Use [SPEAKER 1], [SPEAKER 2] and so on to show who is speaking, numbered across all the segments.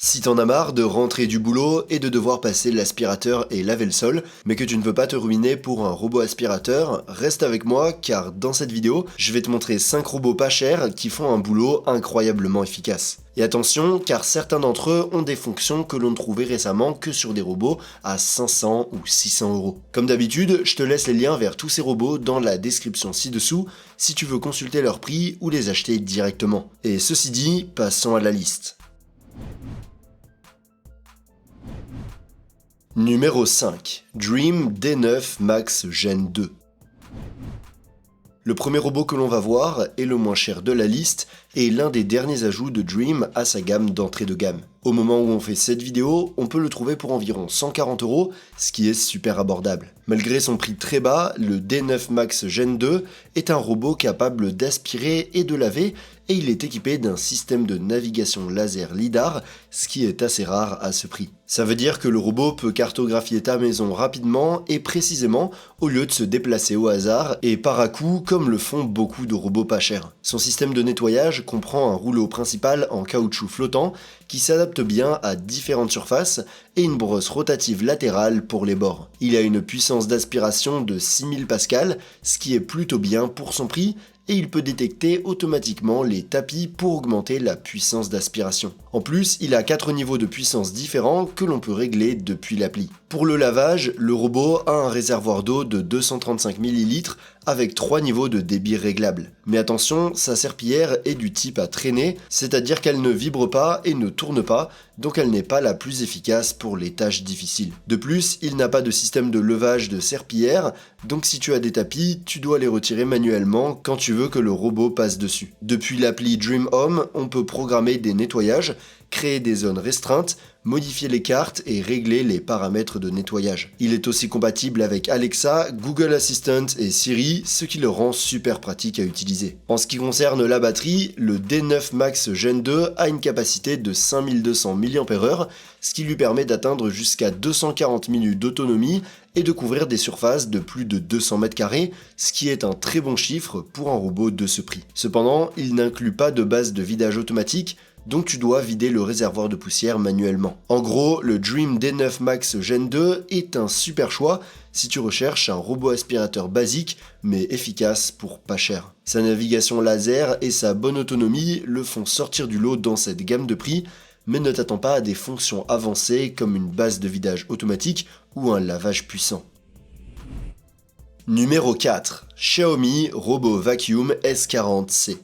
[SPEAKER 1] Si t'en as marre de rentrer du boulot et de devoir passer l'aspirateur et laver le sol, mais que tu ne veux pas te ruiner pour un robot aspirateur, reste avec moi car dans cette vidéo, je vais te montrer 5 robots pas chers qui font un boulot incroyablement efficace. Et attention, car certains d'entre eux ont des fonctions que l'on ne trouvait récemment que sur des robots à 500 ou 600 euros. Comme d'habitude, je te laisse les liens vers tous ces robots dans la description ci-dessous si tu veux consulter leur prix ou les acheter directement. Et ceci dit, passons à la liste. Numéro 5. Dream D9 Max Gen 2. Le premier robot que l'on va voir est le moins cher de la liste et l'un des derniers ajouts de Dream à sa gamme d'entrée de gamme. Au moment où on fait cette vidéo, on peut le trouver pour environ 140 euros, ce qui est super abordable. Malgré son prix très bas, le D9 Max Gen 2 est un robot capable d'aspirer et de laver et il est équipé d'un système de navigation laser LiDAR, ce qui est assez rare à ce prix. Ça veut dire que le robot peut cartographier ta maison rapidement et précisément au lieu de se déplacer au hasard et par à-coup comme le font beaucoup de robots pas chers. Son système de nettoyage comprend un rouleau principal en caoutchouc flottant qui s'adapte bien à différentes surfaces et une brosse rotative latérale pour les bords. Il a une puissance d'aspiration de 6000 pascal, ce qui est plutôt bien pour son prix, et il peut détecter automatiquement les tapis pour augmenter la puissance d'aspiration. En plus, il a 4 niveaux de puissance différents que l'on peut régler depuis l'appli. Pour le lavage, le robot a un réservoir d'eau de 235 ml avec 3 niveaux de débit réglables. Mais attention, sa serpillière est du type à traîner, c'est-à-dire qu'elle ne vibre pas et ne tourne pas, donc elle n'est pas la plus efficace pour les tâches difficiles. De plus, il n'a pas de système de levage de serpillière, donc si tu as des tapis, tu dois les retirer manuellement quand tu veux que le robot passe dessus. Depuis l'appli Dream Home, on peut programmer des nettoyages, créer des zones restreintes, modifier les cartes et régler les paramètres de nettoyage. Il est aussi compatible avec Alexa, Google Assistant et Siri, ce qui le rend super pratique à utiliser. En ce qui concerne la batterie, le D9 Max Gen 2 a une capacité de 5200 mAh, ce qui lui permet d'atteindre jusqu'à 240 minutes d'autonomie et de couvrir des surfaces de plus de 200 m², ce qui est un très bon chiffre pour un robot de ce prix. Cependant, il n'inclut pas de base de vidage automatique, donc tu dois vider le réservoir de poussière manuellement. En gros, le Dream D9 Max Gen 2 est un super choix si tu recherches un robot aspirateur basique mais efficace pour pas cher. Sa navigation laser et sa bonne autonomie le font sortir du lot dans cette gamme de prix, mais ne t'attends pas à des fonctions avancées comme une base de vidage automatique ou un lavage puissant. Numéro 4. Xiaomi Robot Vacuum S40C.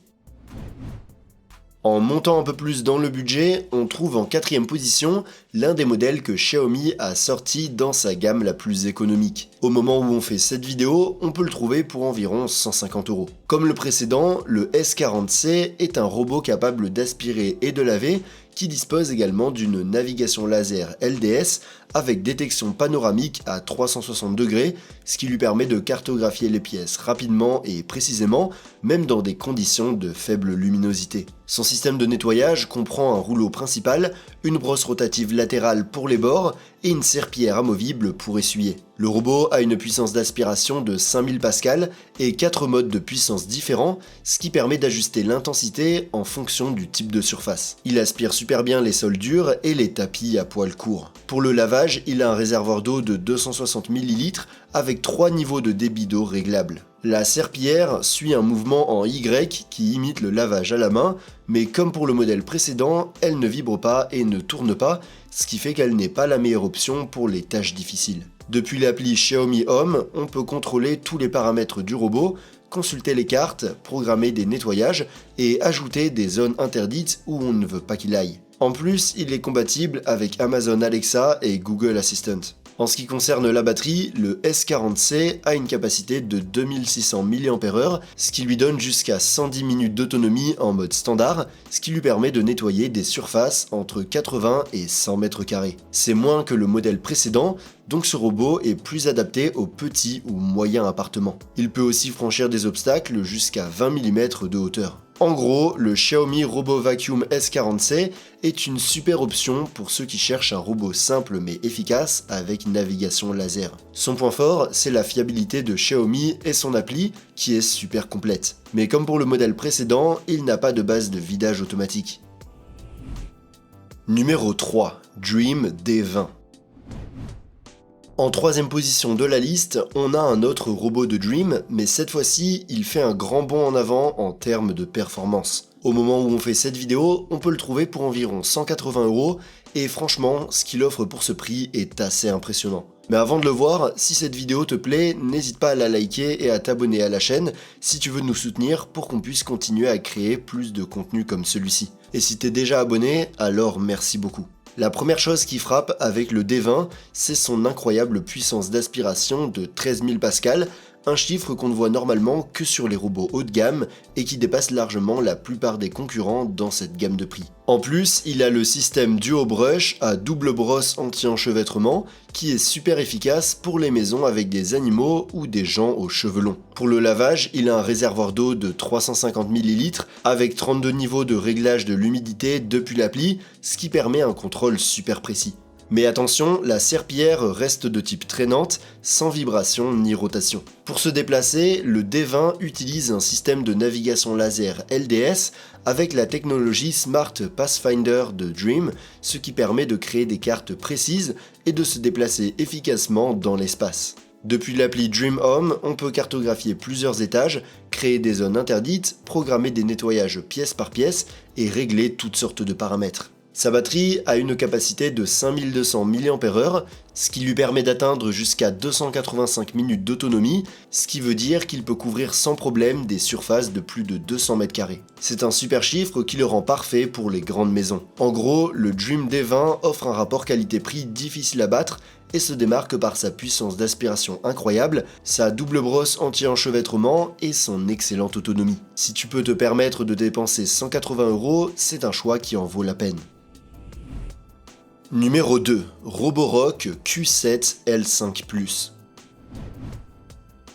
[SPEAKER 1] En montant un peu plus dans le budget, on trouve en 4ème position l'un des modèles que Xiaomi a sorti dans sa gamme la plus économique. Au moment où on fait cette vidéo, on peut le trouver pour environ 150 euros. Comme le précédent, le S40C est un robot capable d'aspirer et de laver qui dispose également d'une navigation laser LDS avec détection panoramique à 360 degrés, ce qui lui permet de cartographier les pièces rapidement et précisément, même dans des conditions de faible luminosité. Son système de nettoyage comprend un rouleau principal, une brosse rotative latérale pour les bords et une serpillière amovible pour essuyer. Le robot a une puissance d'aspiration de 5000 pascal et 4 modes de puissance différents, ce qui permet d'ajuster l'intensité en fonction du type de surface. Il aspire super bien les sols durs et les tapis à poils courts. Pour le lavage, il a un réservoir d'eau de 260 ml avec 3 niveaux de débit d'eau réglables. La serpillière suit un mouvement en Y qui imite le lavage à la main, mais comme pour le modèle précédent, elle ne vibre pas et ne tourne pas, ce qui fait qu'elle n'est pas la meilleure option pour les tâches difficiles. Depuis l'appli Xiaomi Home, on peut contrôler tous les paramètres du robot, consulter les cartes, programmer des nettoyages et ajouter des zones interdites où on ne veut pas qu'il aille. En plus, il est compatible avec Amazon Alexa et Google Assistant. En ce qui concerne la batterie, le S40C a une capacité de 2600 mAh, ce qui lui donne jusqu'à 110 minutes d'autonomie en mode standard, ce qui lui permet de nettoyer des surfaces entre 80 et 100 m². C'est moins que le modèle précédent, donc ce robot est plus adapté aux petits ou moyens appartements. Il peut aussi franchir des obstacles jusqu'à 20 mm de hauteur. En gros, le Xiaomi Robot Vacuum S40C est une super option pour ceux qui cherchent un robot simple mais efficace avec navigation laser. Son point fort, c'est la fiabilité de Xiaomi et son appli qui est super complète. Mais comme pour le modèle précédent, il n'a pas de base de vidage automatique. Numéro 3, Dream D20. En troisième position de la liste, on a un autre robot de Dream, mais cette fois-ci, il fait un grand bond en avant en termes de performance. Au moment où on fait cette vidéo, on peut le trouver pour environ 180 €, et franchement, ce qu'il offre pour ce prix est assez impressionnant. Mais avant de le voir, si cette vidéo te plaît, n'hésite pas à la liker et à t'abonner à la chaîne si tu veux nous soutenir pour qu'on puisse continuer à créer plus de contenu comme celui-ci. Et si t'es déjà abonné, alors merci beaucoup. La première chose qui frappe avec le D20, c'est son incroyable puissance d'aspiration de 13 000 pascal, un chiffre qu'on ne voit normalement que sur les robots haut de gamme et qui dépasse largement la plupart des concurrents dans cette gamme de prix. En plus, il a le système Duo Brush à double brosse anti-enchevêtrement qui est super efficace pour les maisons avec des animaux ou des gens aux cheveux longs. Pour le lavage, il a un réservoir d'eau de 350 ml avec 32 niveaux de réglage de l'humidité depuis l'appli, ce qui permet un contrôle super précis. Mais attention, la serpillière reste de type traînante, sans vibration ni rotation. Pour se déplacer, le D20 utilise un système de navigation laser LDS avec la technologie Smart Pathfinder de Dream, ce qui permet de créer des cartes précises et de se déplacer efficacement dans l'espace. Depuis l'appli Dream Home, on peut cartographier plusieurs étages, créer des zones interdites, programmer des nettoyages pièce par pièce et régler toutes sortes de paramètres. Sa batterie a une capacité de 5200 mAh, ce qui lui permet d'atteindre jusqu'à 285 minutes d'autonomie, ce qui veut dire qu'il peut couvrir sans problème des surfaces de plus de 200 m². C'est un super chiffre qui le rend parfait pour les grandes maisons. En gros, le Dream D20 offre un rapport qualité-prix difficile à battre et se démarque par sa puissance d'aspiration incroyable, sa double brosse anti-enchevêtrement et son excellente autonomie. Si tu peux te permettre de dépenser 180 €, c'est un choix qui en vaut la peine. Numéro 2, Roborock Q7 L5+.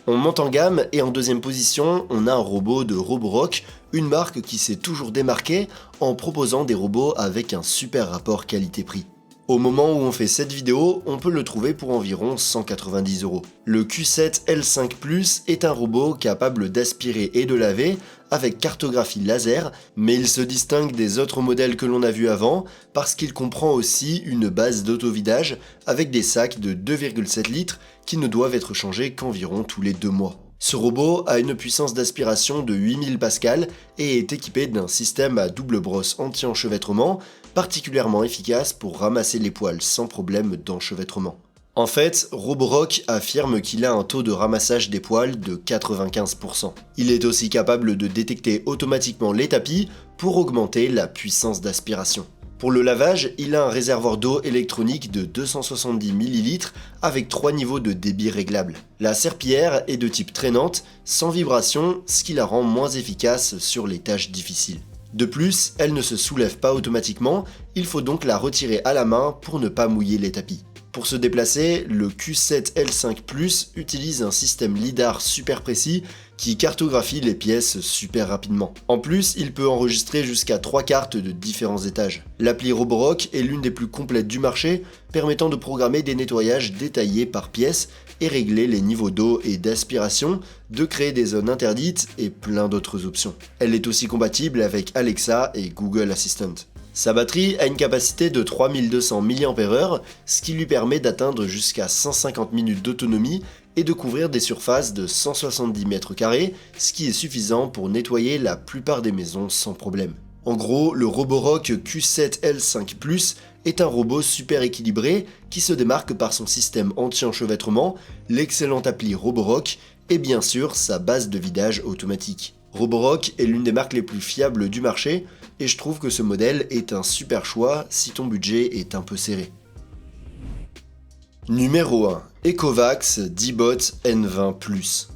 [SPEAKER 1] On monte en gamme et en deuxième position, on a un robot de Roborock, une marque qui s'est toujours démarquée en proposant des robots avec un super rapport qualité-prix. Au moment où on fait cette vidéo, on peut le trouver pour environ 190 €. Le Q7 L5+ est un robot capable d'aspirer et de laver avec cartographie laser, mais il se distingue des autres modèles que l'on a vus avant parce qu'il comprend aussi une base d'autovidage avec des sacs de 2,7 litres qui ne doivent être changés qu'environ tous les 2 mois. Ce robot a une puissance d'aspiration de 8000 pascal et est équipé d'un système à double brosse anti-enchevêtrement particulièrement efficace pour ramasser les poils sans problème d'enchevêtrement. En fait, Roborock affirme qu'il a un taux de ramassage des poils de 95%. Il est aussi capable de détecter automatiquement les tapis pour augmenter la puissance d'aspiration. Pour le lavage, il a un réservoir d'eau électronique de 270 ml avec 3 niveaux de débit réglables. La serpillière est de type traînante, sans vibration, ce qui la rend moins efficace sur les tâches difficiles. De plus, elle ne se soulève pas automatiquement, il faut donc la retirer à la main pour ne pas mouiller les tapis. Pour se déplacer, le Q7 L5+ utilise un système LiDAR super précis qui cartographie les pièces super rapidement. En plus, il peut enregistrer jusqu'à 3 cartes de différents étages. L'appli Roborock est l'une des plus complètes du marché, permettant de programmer des nettoyages détaillés par pièce et régler les niveaux d'eau et d'aspiration, de créer des zones interdites et plein d'autres options. Elle est aussi compatible avec Alexa et Google Assistant. Sa batterie a une capacité de 3200 mAh, ce qui lui permet d'atteindre jusqu'à 150 minutes d'autonomie et de couvrir des surfaces de 170 m², ce qui est suffisant pour nettoyer la plupart des maisons sans problème. En gros, le Roborock Q7 L5+ est un robot super équilibré qui se démarque par son système anti-enchevêtrement, l'excellente appli Roborock et bien sûr sa base de vidage automatique. Roborock est l'une des marques les plus fiables du marché et je trouve que ce modèle est un super choix si ton budget est un peu serré. Numéro 1. Ecovacs D-Bot N20+.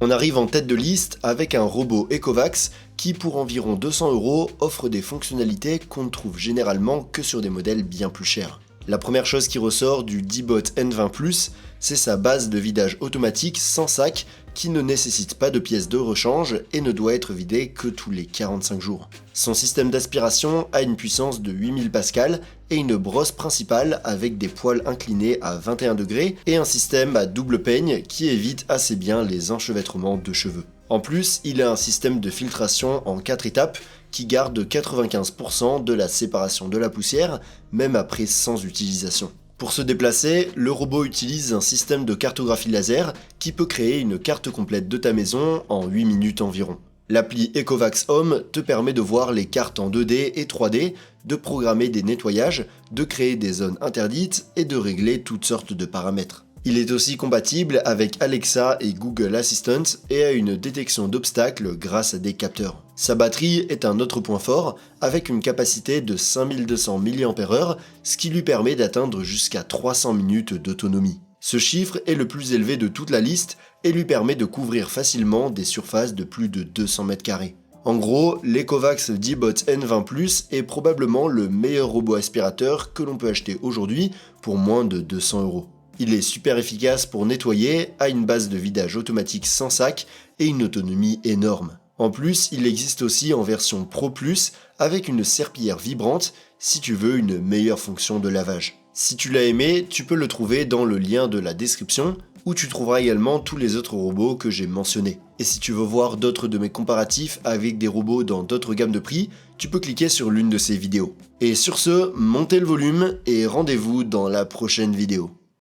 [SPEAKER 1] On arrive en tête de liste avec un robot Ecovacs qui pour environ 200 € offre des fonctionnalités qu'on ne trouve généralement que sur des modèles bien plus chers. La première chose qui ressort du D-Bot N20+, c'est sa base de vidage automatique sans sac qui ne nécessite pas de pièces de rechange et ne doit être vidée que tous les 45 jours. Son système d'aspiration a une puissance de 8000 pascal et une brosse principale avec des poils inclinés à 21 degrés et un système à double peigne qui évite assez bien les enchevêtrements de cheveux. En plus, il a un système de filtration en 4 étapes qui garde 95% de la séparation de la poussière, même après sans utilisation. Pour se déplacer, le robot utilise un système de cartographie laser qui peut créer une carte complète de ta maison en 8 minutes environ. L'appli Ecovacs Home te permet de voir les cartes en 2D et 3D, de programmer des nettoyages, de créer des zones interdites et de régler toutes sortes de paramètres. Il est aussi compatible avec Alexa et Google Assistant et a une détection d'obstacles grâce à des capteurs. Sa batterie est un autre point fort, avec une capacité de 5200 mAh, ce qui lui permet d'atteindre jusqu'à 300 minutes d'autonomie. Ce chiffre est le plus élevé de toute la liste et lui permet de couvrir facilement des surfaces de plus de 200 m². En gros, l'Ecovacs D-Bot N20 est probablement le meilleur robot aspirateur que l'on peut acheter aujourd'hui pour moins de 200 €. Il est super efficace pour nettoyer, a une base de vidage automatique sans sac et une autonomie énorme. En plus, il existe aussi en version Pro Plus avec une serpillière vibrante si tu veux une meilleure fonction de lavage. Si tu l'as aimé, tu peux le trouver dans le lien de la description où tu trouveras également tous les autres robots que j'ai mentionnés. Et si tu veux voir d'autres de mes comparatifs avec des robots dans d'autres gammes de prix, tu peux cliquer sur l'une de ces vidéos. Et sur ce, montez le volume et rendez-vous dans la prochaine vidéo.